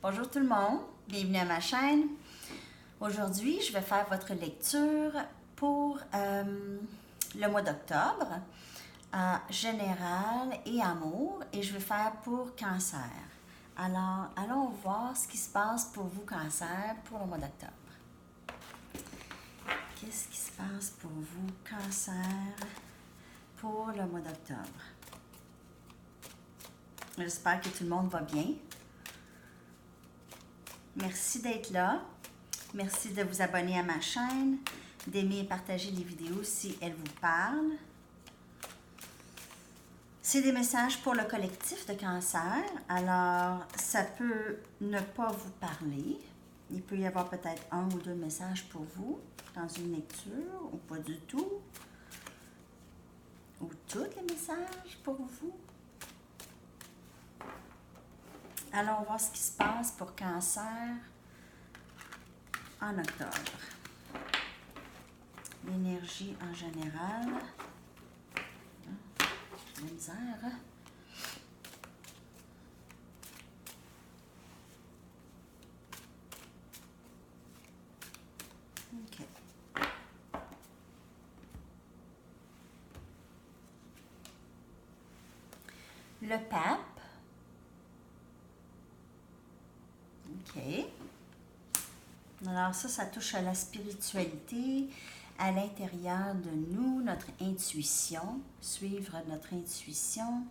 Bonjour tout le monde, bienvenue à ma chaîne. Aujourd'hui, je vais faire votre lecture pour le mois d'octobre, général et amour, et je vais faire pour cancer. Alors, allons voir ce qui se passe pour vous, cancer, pour le mois d'octobre. Qu'est-ce qui se passe pour vous, cancer, pour le mois d'octobre? J'espère que tout le monde va bien. Merci d'être là. Merci de vous abonner à ma chaîne, d'aimer et partager les vidéos si elles vous parlent. C'est des messages pour le collectif de cancer. Alors, ça peut ne pas vous parler. Il peut y avoir peut-être un ou deux messages pour vous dans une lecture ou pas du tout. Ou tous les messages pour vous. Allons voir ce qui se passe pour cancer en octobre. L'énergie en général. La misère. OK. Le pape. OK. Alors ça touche à la spiritualité, à l'intérieur de nous, notre intuition, suivre notre intuition.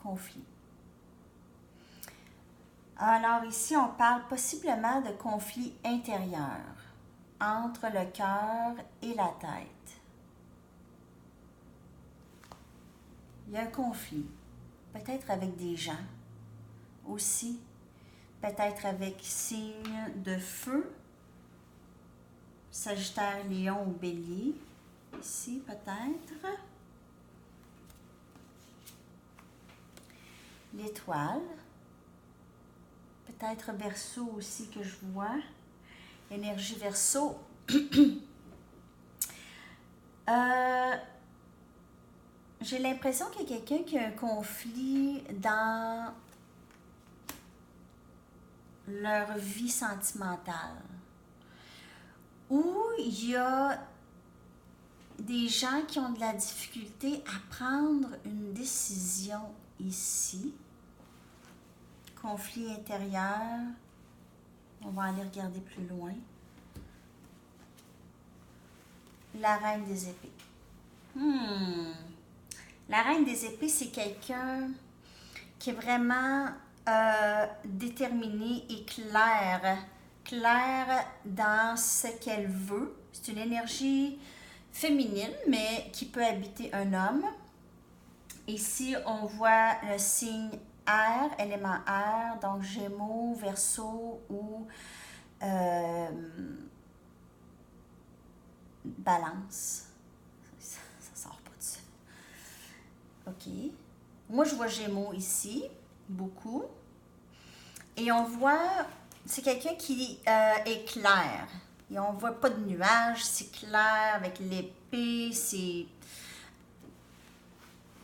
Conflit. Alors ici, on parle possiblement de conflit intérieur entre le cœur et la tête. Il y a un conflit, peut-être avec des gens aussi, peut-être avec signe de feu, Sagittaire, Lion ou Bélier, ici peut-être. L'étoile, peut-être Verseau aussi que je vois, énergie Verseau. J'ai l'impression qu'il y a quelqu'un qui a un conflit dans leur vie sentimentale. Ou il y a des gens qui ont de la difficulté à prendre une décision ici. Conflit intérieur. On va aller regarder plus loin. La reine des épées. La reine des épées, c'est quelqu'un qui est vraiment déterminé et clair dans ce qu'elle veut. C'est une énergie féminine, mais qui peut habiter un homme. Ici, on voit le signe air, élément air, donc Gémeaux, Verseau ou Balance. Ça sort pas de ça. OK. Moi, je vois Gémeaux ici, beaucoup. Et on voit, c'est quelqu'un qui est clair. Et on ne voit pas de nuages, c'est clair avec l'épée, c'est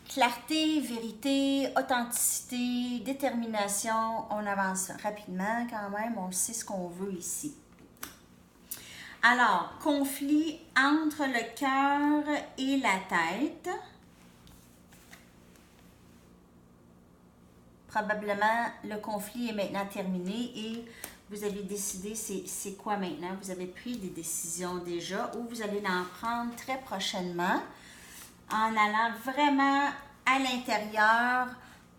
clarté, vérité, authenticité, détermination. On avance rapidement quand même, on sait ce qu'on veut ici. Alors, conflit entre le cœur et la tête. Probablement, le conflit est maintenant terminé et vous avez décidé c'est quoi maintenant. Vous avez pris des décisions déjà ou vous allez en prendre très prochainement en allant vraiment à l'intérieur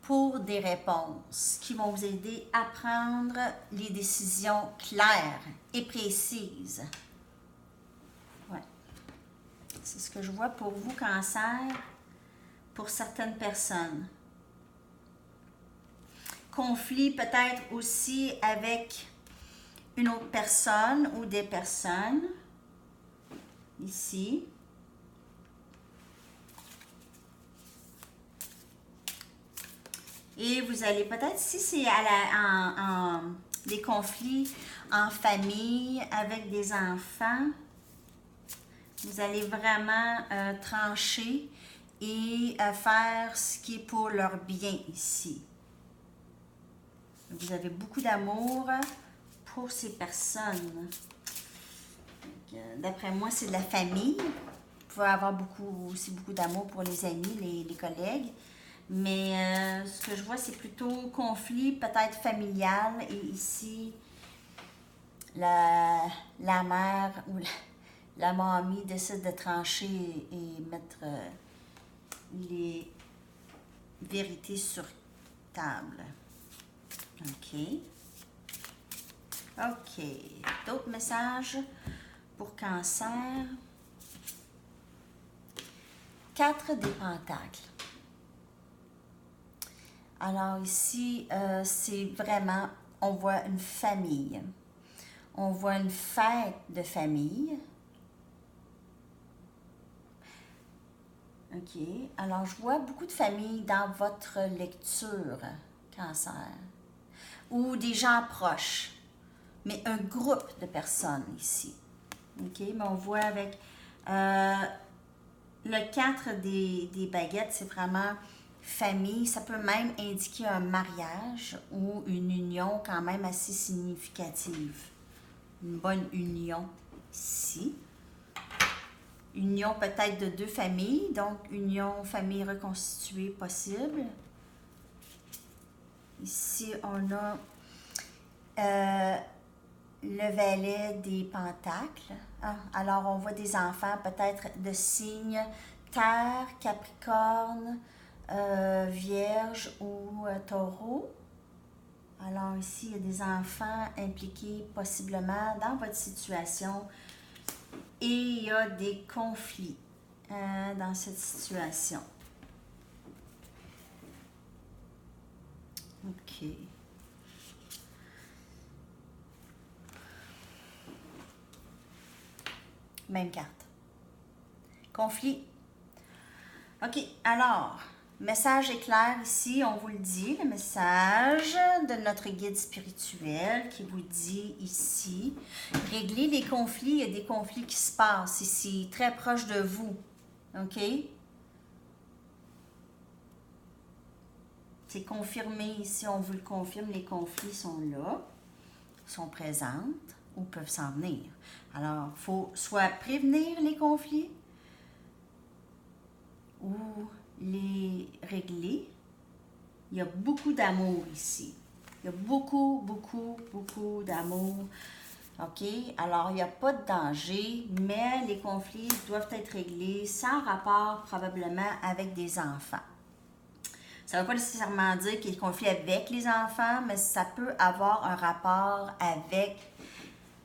pour des réponses qui vont vous aider à prendre les décisions claires et précises. Ouais. C'est ce que je vois pour vous, cancer, pour certaines personnes. Conflit peut-être aussi avec une autre personne ou des personnes. Ici. Et vous allez peut-être, si c'est des conflits en famille, avec des enfants, vous allez vraiment trancher et faire ce qui est pour leur bien ici. Vous avez beaucoup d'amour pour ces personnes. D'après moi, c'est de la famille. Vous pouvez avoir aussi beaucoup d'amour pour les amis, les collègues. Mais ce que je vois, c'est plutôt conflit, peut-être familial. Et ici, la mère ou la mamie décide de trancher et mettre les vérités sur table. OK. OK. D'autres messages pour Cancer. 4 des pentacles. Alors ici, c'est vraiment, on voit une famille. On voit une fête de famille. OK. Alors, je vois beaucoup de familles dans votre lecture, Cancer. Ou des gens proches. Mais un groupe de personnes ici. OK. Mais on voit avec le 4 des baguettes, c'est vraiment famille. Ça peut même indiquer un mariage ou une union quand même assez significative. Une bonne union ici. Union peut-être de 2 familles, donc union famille reconstituée possible. Ici, on a le valet des pentacles. Ah, alors, on voit des enfants peut-être de signes Terre, Capricorne, Vierge ou Taureau. Alors ici, il y a des enfants impliqués possiblement dans votre situation et il y a des conflits dans cette situation. OK. Même carte. Conflit. OK, alors, message est clair ici, on vous le dit, le message de notre guide spirituel qui vous dit ici, régler les conflits, il y a des conflits qui se passent ici, très proche de vous, OK? C'est confirmé ici, on vous le confirme, les conflits sont là, sont présents ou peuvent s'en venir. Alors, il faut soit prévenir les conflits ou les régler. Il y a beaucoup d'amour ici. Il y a beaucoup, beaucoup, beaucoup d'amour. OK? Alors, il n'y a pas de danger, mais les conflits doivent être réglés sans rapport probablement avec des enfants. Ça ne veut pas nécessairement dire qu'il y a des conflits avec les enfants, mais ça peut avoir un rapport avec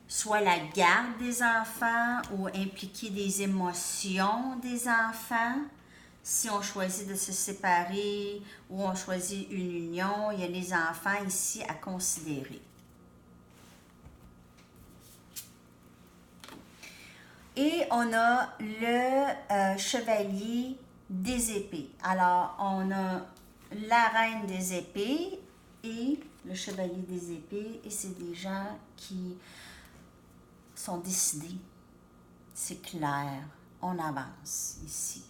soit la garde des enfants ou impliquer des émotions des enfants. Si on choisit de se séparer ou on choisit une union, il y a les enfants ici à considérer. Et on a le chevalier des épées. Alors, on a la reine des épées et le chevalier des épées. Et c'est des gens qui sont décidés. C'est clair. On avance ici.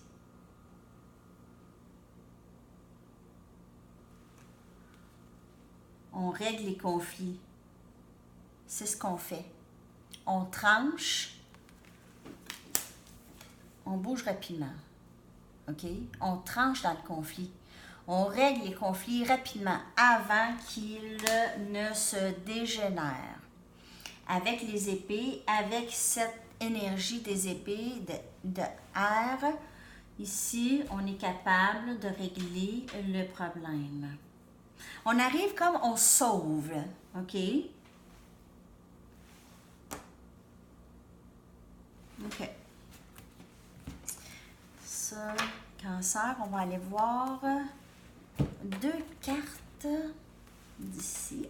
On règle les conflits. C'est ce qu'on fait. On tranche. On bouge rapidement. OK? On tranche dans le conflit. On règle les conflits rapidement avant qu'ils ne se dégénèrent. Avec les épées, avec cette énergie des épées de air, ici, on est capable de régler le problème. On arrive comme on sauve, OK? OK. Ça, Cancer, on va aller voir 2 cartes d'ici.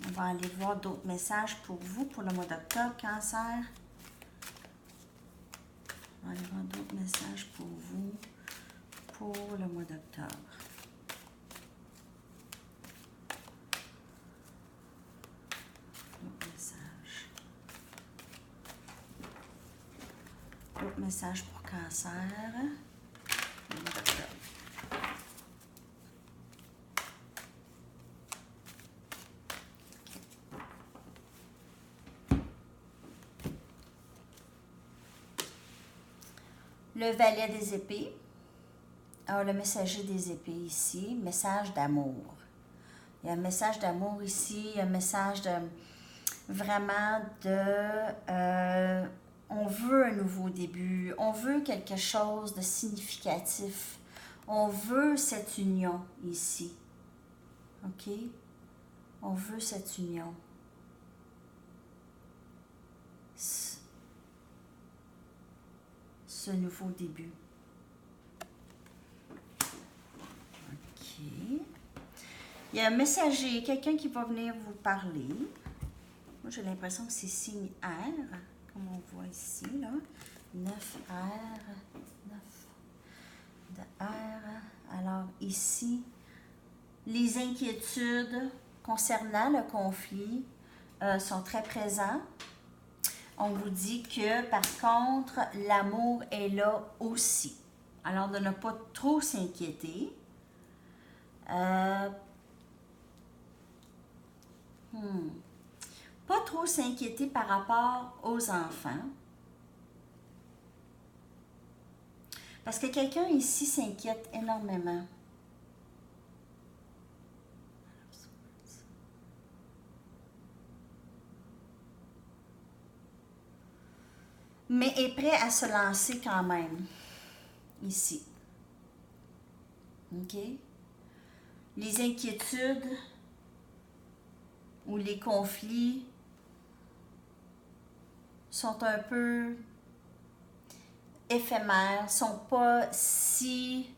On va aller voir d'autres messages pour vous pour le mois d'octobre, Cancer. On va aller voir d'autres messages pour vous pour le mois d'octobre. D'autres messages pour Cancer. le mois d'octobre. Le valet des épées. Alors, le messager des épées ici, message d'amour. Il y a un message d'amour ici, il y a un message de vraiment de on veut un nouveau début, on veut quelque chose de significatif, on veut cette union ici. OK? On veut cette union. Ce nouveau début. OK. Il y a un messager, quelqu'un qui va venir vous parler. Moi, j'ai l'impression que c'est signe R, comme on voit ici, là. 9R, 9 de R. Alors, ici, les inquiétudes concernant le conflit sont très présentes. On vous dit que, par contre, l'amour est là aussi. Alors, de ne pas trop s'inquiéter. Pas trop s'inquiéter par rapport aux enfants. Parce que quelqu'un ici s'inquiète énormément. Mais est prêt à se lancer quand même. Ici. OK? Les inquiétudes ou les conflits sont un peu éphémères, sont pas si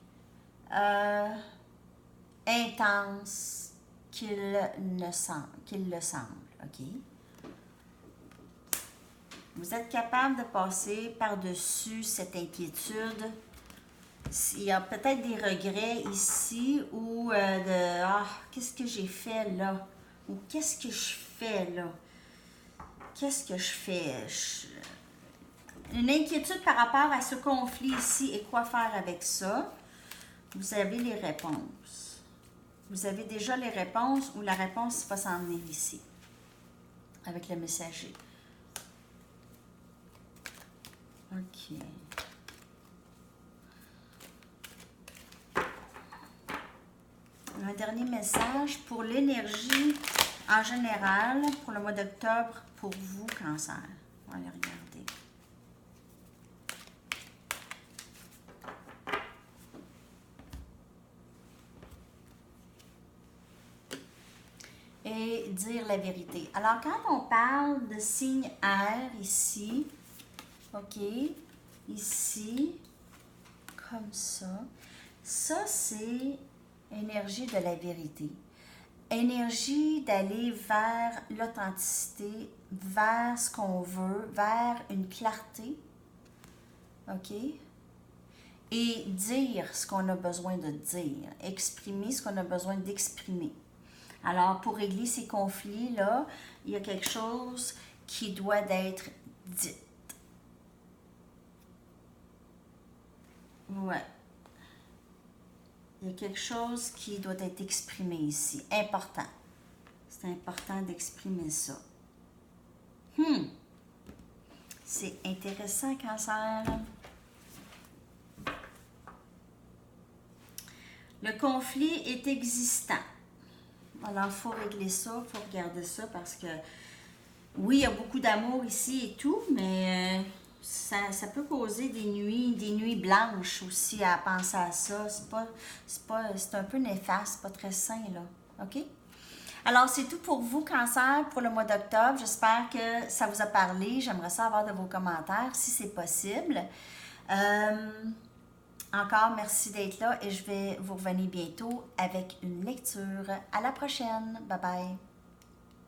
intenses qu'ils le semblent. OK? Vous êtes capable de passer par-dessus cette inquiétude. Il y a peut-être des regrets ici ou de « Ah, qu'est-ce que j'ai fait là? » ou « Qu'est-ce que je fais là? » Qu'est-ce que je fais? Une inquiétude par rapport à ce conflit ici et quoi faire avec ça. Vous avez les réponses. Vous avez déjà les réponses ou la réponse va s'en venir ici avec le messager. OK. Un dernier message pour l'énergie en général pour le mois d'octobre pour vous, Cancer. On va aller regarder. Et dire la vérité. Alors, quand on parle de signe R ici, OK, ici, comme ça c'est énergie de la vérité. Énergie d'aller vers l'authenticité, vers ce qu'on veut, vers une clarté. OK? Et dire ce qu'on a besoin de dire. Exprimer ce qu'on a besoin d'exprimer. Alors, pour régler ces conflits-là, il y a quelque chose qui doit être dit. Ouais. Il y a quelque chose qui doit être exprimé ici. Important. C'est important d'exprimer ça. C'est intéressant, Cancer. Le conflit est existant. Alors, il faut régler ça, il faut regarder ça parce que, oui, il y a beaucoup d'amour ici et tout, mais ça peut causer des nuits blanches aussi à penser à ça. C'est un peu néfaste, c'est pas très sain, là. OK? Alors, c'est tout pour vous, Cancer, pour le mois d'octobre. J'espère que ça vous a parlé. J'aimerais ça avoir de vos commentaires, si c'est possible. Encore, merci d'être là et je vais vous revenir bientôt avec une lecture. À la prochaine. Bye bye.